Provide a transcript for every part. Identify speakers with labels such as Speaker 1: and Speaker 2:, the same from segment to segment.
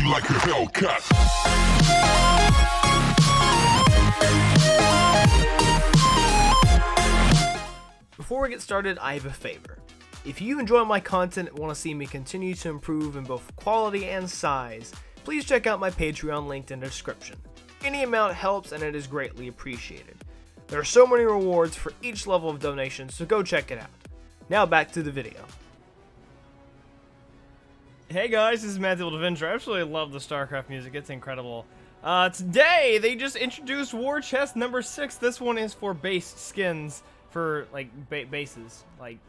Speaker 1: like a Hellcat.
Speaker 2: Before we get started, I have a favor. If you enjoy my content and want to see me continue to improve in both quality and size, please check out my Patreon linked in the description. Any amount helps and it is greatly appreciated. There are so many rewards for each level of donation, so go check it out. Now back to the video. Hey guys, this is EmeraldAvengerG. I absolutely love the Starcraft music, it's incredible. Today, they just introduced War Chest number 6. This one is for base skins. For like bases, like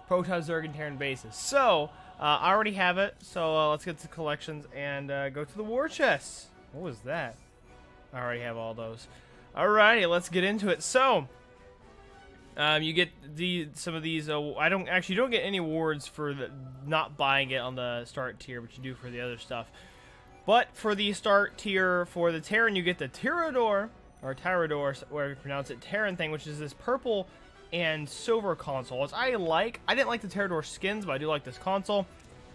Speaker 2: Protoss, Zerg, and Terran bases. So I already have it. So let's get to collections and go to the war chests. What was that? I already have all those. Alrighty, let's get into it. So you get some of these. I don't get any awards for not buying it on the start tier, but you do for the other stuff. But for the start tier for the Terran, you get the Tyrador. Or Tyrador, whatever you pronounce it, Terran thing, which is this purple and silver console. Which I didn't like the Tyrador skins, but I do like this console.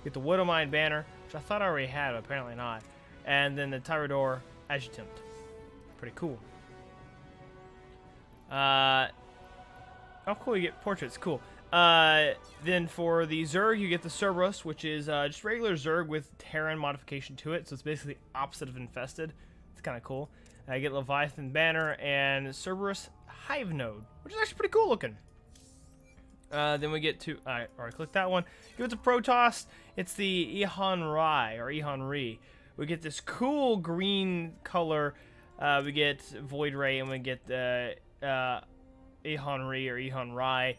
Speaker 2: Get the Widowmine banner, which I thought I already had, but apparently not. And then the Tyrador adjutant. Pretty cool. Oh, cool, you get portraits, cool. Then for the Zerg, you get the Cerberus, which is just regular Zerg with Terran modification to it, so it's basically opposite of Infested. It's kind of cool. I get Leviathan Banner and Cerberus Hive Node, which is actually pretty cool looking. Then we get to, I already clicked that one. Give it to Protoss. It's the Ehon-Ri. We get this cool green color. We get Void Ray, and we get the Ehon-Ri or Ehon-Ri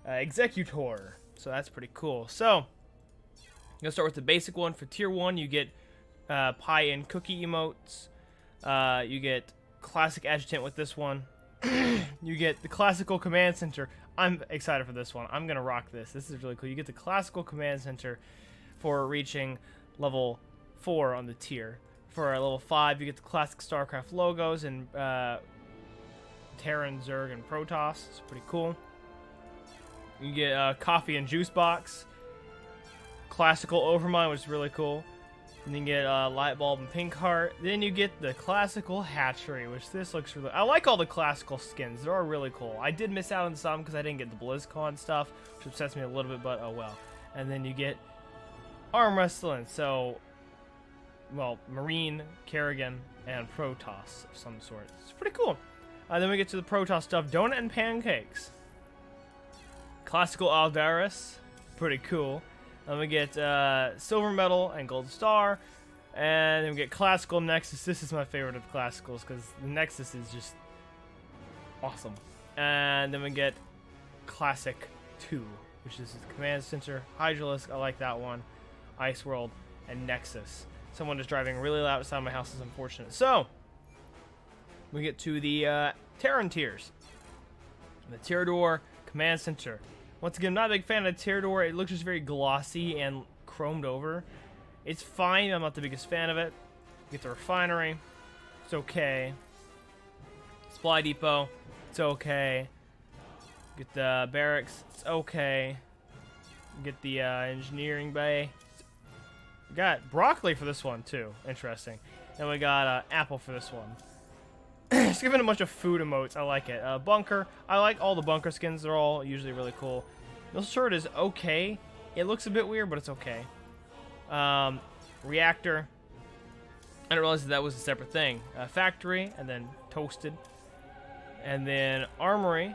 Speaker 2: Executor. So that's pretty cool. So, I'm going to start with the basic one. For tier 1, you get pie and cookie emotes. You get classic adjutant with this one. You get the classical command center. I'm excited for this one. I'm gonna rock this. This is really cool. You get the classical command center for reaching level 4 on the tier. For level 5, you get the classic Starcraft logos and Terran, Zerg, and Protoss. It's pretty cool. You get coffee and juice box. Classical Overmind, which is really cool. And then you get Light Bulb and Pink Heart. Then you get the classical hatchery, which this looks really... I like all the classical skins. They're all really cool. I did miss out on some because I didn't get the BlizzCon stuff, which upsets me a little bit, but oh well. And then you get arm wrestling. So, well, Marine, Kerrigan, and Protoss of some sort. It's pretty cool. Then we get to the Protoss stuff. Donut and Pancakes. Classical Aldaris. Pretty cool. Then we get Silver Medal and Gold Star. And then we get Classical Nexus. This is my favorite of Classicals because the Nexus is just awesome. And then we get Classic 2, which is the Command Center. Hydralisk, I like that one. Ice World, and Nexus. Someone is driving really loud outside my house is unfortunate. So, we get to the Terran tiers. The Tyrador Command Center. Once again, I'm not a big fan of Tyrador. It looks just very glossy and chromed over. It's fine. I'm not the biggest fan of it. Get the Refinery. It's okay. Supply Depot. It's okay. Get the Barracks. It's okay. Get the Engineering Bay. We got Broccoli for this one, too. Interesting. And we got Apple for this one. Just giving a bunch of food emotes. I like it. Bunker. I like all the bunker skins. They're all usually really cool. This shirt is okay. It looks a bit weird, but it's okay. Reactor. I didn't realize that was a separate thing. Factory, and then Toasted. And then Armory.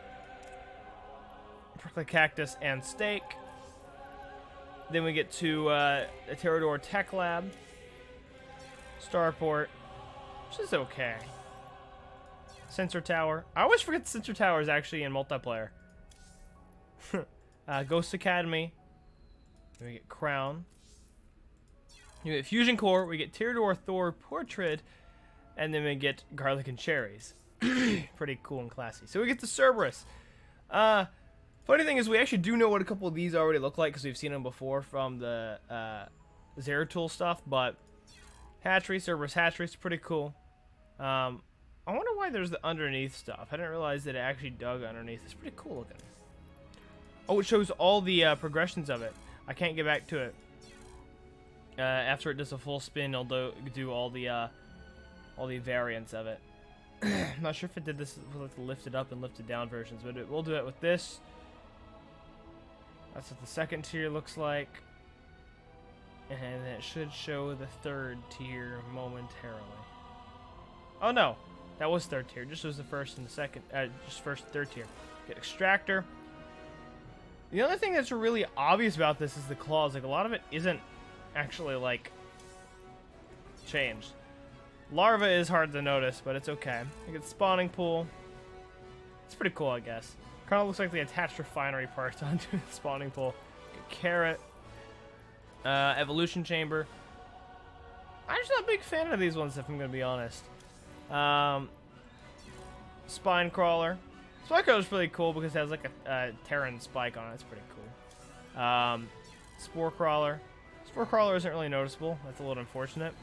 Speaker 2: Prickly Cactus and Steak. Then we get to the Tyrador Tech Lab. Starport. Which is okay. Sensor Tower. I always forget the Sensor Tower is actually in multiplayer. Ghost Academy. Then we get Crown. You get Fusion Core. We get Tyrador Thor Portrait. And then we get Garlic and Cherries. Pretty cool and classy. So we get the Cerberus. Funny thing is we actually do know what a couple of these already look like because we've seen them before from the Zeratul stuff. But Hatchery, Cerberus Hatchery is pretty cool. I wonder why there's the underneath stuff. I didn't realize that it actually dug underneath. It's pretty cool looking. Oh, it shows all the progressions of it. I can't get back to it. After it does a full spin, it'll do all the variants of it. I'm not sure if it did this with like the lifted up and lifted down versions, but we'll do it with this. That's what the second tier looks like. And it should show the third tier momentarily. Oh no, that was third tier. Just was the first and the second, just first and third tier. Get extractor. The only thing that's really obvious about this is the claws. Like, a lot of it isn't actually, like, changed. Larva is hard to notice, but it's okay. You get spawning pool. It's pretty cool, I guess. Kind of looks like they attached refinery parts onto the spawning pool. Get carrot. Evolution chamber. I'm just not a big fan of these ones, if I'm going to be honest. Spine crawler. Spine crawler is pretty cool because it has like a Terran spike on it. It's pretty cool. Spore crawler. Spore crawler isn't really noticeable. That's a little unfortunate.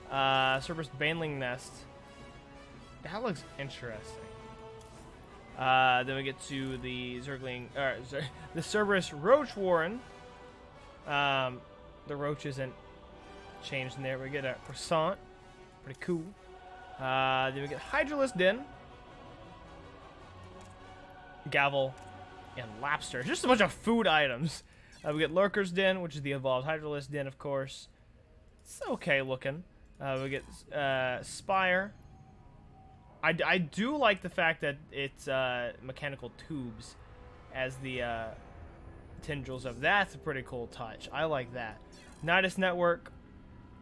Speaker 2: Cerberus baneling nest. That looks interesting. Then we get to the the Cerberus roach warren. The roach isn't changed in there. We get a croissant. Pretty cool. Then we get Hydralisk Den. Gavel. And Lapster. Just a bunch of food items. We get Lurker's Den, which is the evolved Hydralisk Den, of course. It's okay looking. We get Spire. I do like the fact that it's mechanical tubes as the tendrils of. That's a pretty cool touch. I like that. Nidus Network.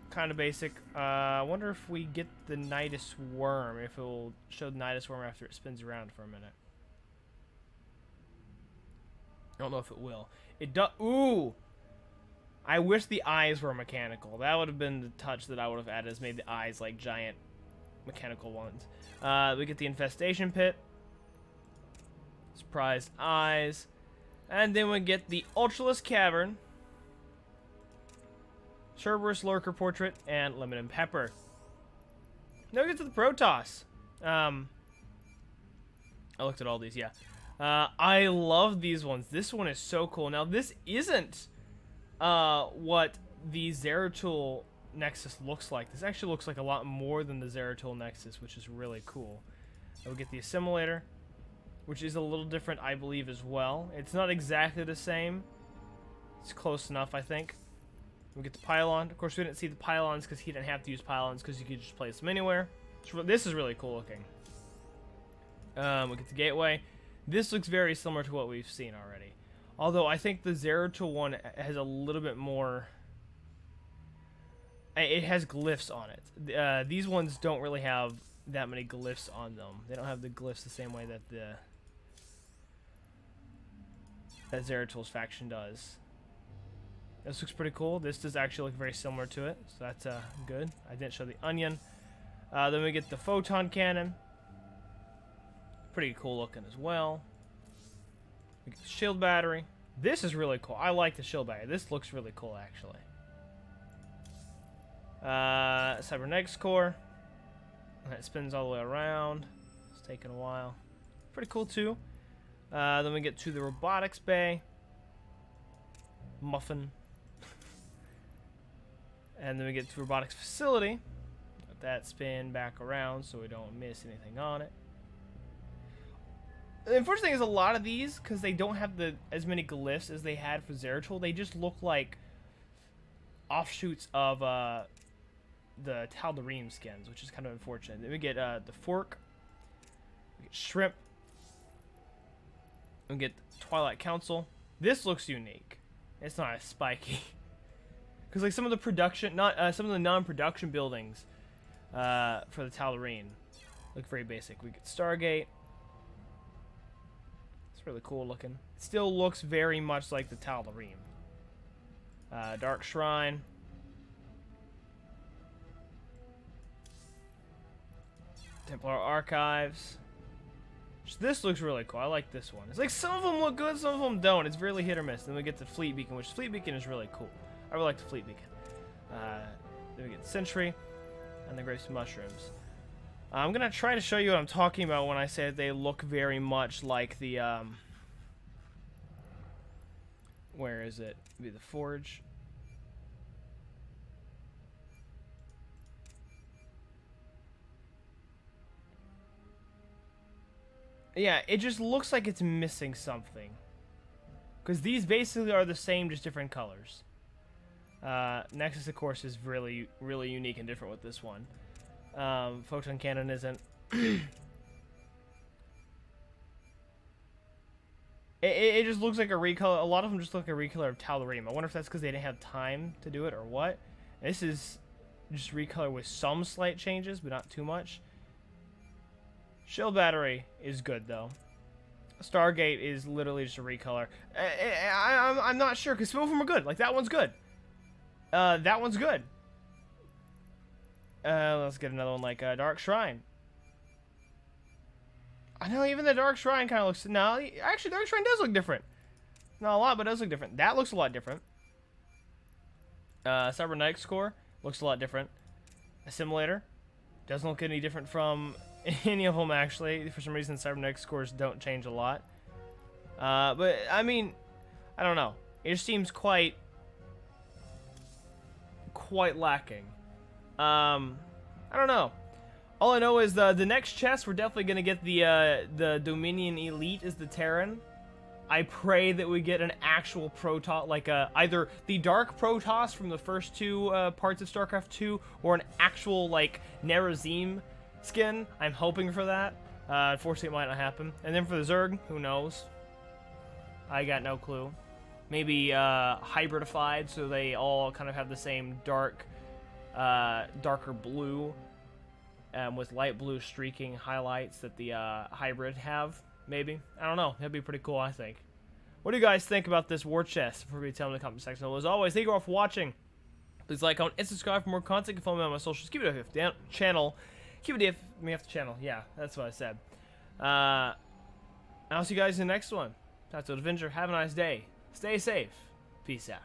Speaker 2: Kind of basic. I wonder if we get the Nidus Worm, if it will show the Nidus Worm after it spins around for a minute. I don't know if it will. It does. Ooh! I wish the eyes were mechanical. That would have been the touch that I would have added, is made the eyes like giant mechanical ones. We get the Infestation Pit. Surprised eyes. And then we get the Ultralisk Cavern. Cerberus Lurker Portrait, and Lemon and Pepper. Now we get to the Protoss. I looked at all these, yeah. I love these ones. This one is so cool. Now, this isn't what the Zeratul Nexus looks like. This actually looks like a lot more than the Zeratul Nexus, which is really cool. We get the Assimilator, which is a little different, I believe, as well. It's not exactly the same. It's close enough, I think. We get the Pylon. Of course, we didn't see the Pylons because he didn't have to use Pylons because you could just place them anywhere. This is really cool looking. We get the Gateway. This looks very similar to what we've seen already. Although I think the Zeratul one has a little bit more... It has glyphs on it. These ones don't really have that many glyphs on them. They don't have the glyphs the same way that that Zeratul's faction does. This looks pretty cool. This does actually look very similar to it, so that's good. I didn't show the onion. Then we get the Photon Cannon. Pretty cool looking as well. We get the Shield Battery. This is really cool. I like the Shield Battery. This looks really cool, actually. Cybernetics Core. And it spins all the way around. It's taking a while. Pretty cool, too. Then we get to the Robotics Bay. Muffin. And then we get to Robotics Facility. Let that spin back around so we don't miss anything on it. The unfortunate thing is a lot of these, because they don't have as many glyphs as they had for Zeratul, they just look like offshoots of the Tal'Darim skins, which is kind of unfortunate. Then we get the Fork. We get Shrimp. We get Twilight Council. This looks unique. It's not as spiky. Because like some of the production, some of the non-production buildings for the Tal'Darim look very basic. We get Stargate. It's really cool looking. It still looks very much like the Tal'Darim. Dark Shrine. Templar Archives. This looks really cool. I like this one. It's like some of them look good, some of them don't. It's really hit or miss. Then we get the Fleet Beacon, which Fleet Beacon is really cool. I really like the Fleet Beacon. Then we get Sentry and the Grace Mushrooms. I'm going to try to show you what I'm talking about when I say that they look very much like the, where is it? Maybe the Forge. Yeah, it just looks like it's missing something. Because these basically are the same, just different colors. Nexus, of course, is really, really unique and different with this one. Photon Cannon isn't. It just looks like a recolor. A lot of them just look like a recolor of Tal'Darim. I wonder if that's because they didn't have time to do it or what. This is just recolor with some slight changes, but not too much. Shield Battery is good, though. Stargate is literally just a recolor. I'm not sure, because some of them are good. Like, that one's good. That one's good. Let's get another one like Dark Shrine. I know even the Dark Shrine kind of looks... No, actually, Dark Shrine does look different. Not a lot, but it does look different. That looks a lot different. Cybernetics Core looks a lot different. Assimilator doesn't look any different from any of them, actually. For some reason, Cybernetics Cores don't change a lot. But, I mean, I don't know. It just seems quite lacking. I don't know. All I know is the next chest, we're definitely going to get the Dominion Elite as the Terran. I pray that we get an actual Protoss, like either the Dark Protoss from the first two parts of StarCraft 2, or an actual, like, Nerazim skin. I'm hoping for that. Unfortunately, it might not happen. And then for the Zerg, who knows? I got no clue. Maybe hybridified, so they all kind of have the same darker blue, with light blue streaking highlights that the hybrid have. Maybe. I don't know. That'd be pretty cool, I think. What do you guys think about this war chest? Before we tell me in the comment section. Well, as always, thank you all for watching. Please like, comment, and subscribe for more content. You can follow me on my socials. Keep it up the channel. Keep it if me off the channel. Yeah, that's what I said. I'll see you guys in the next one. Untitled Avenger. Have a nice day. Stay safe. Peace out.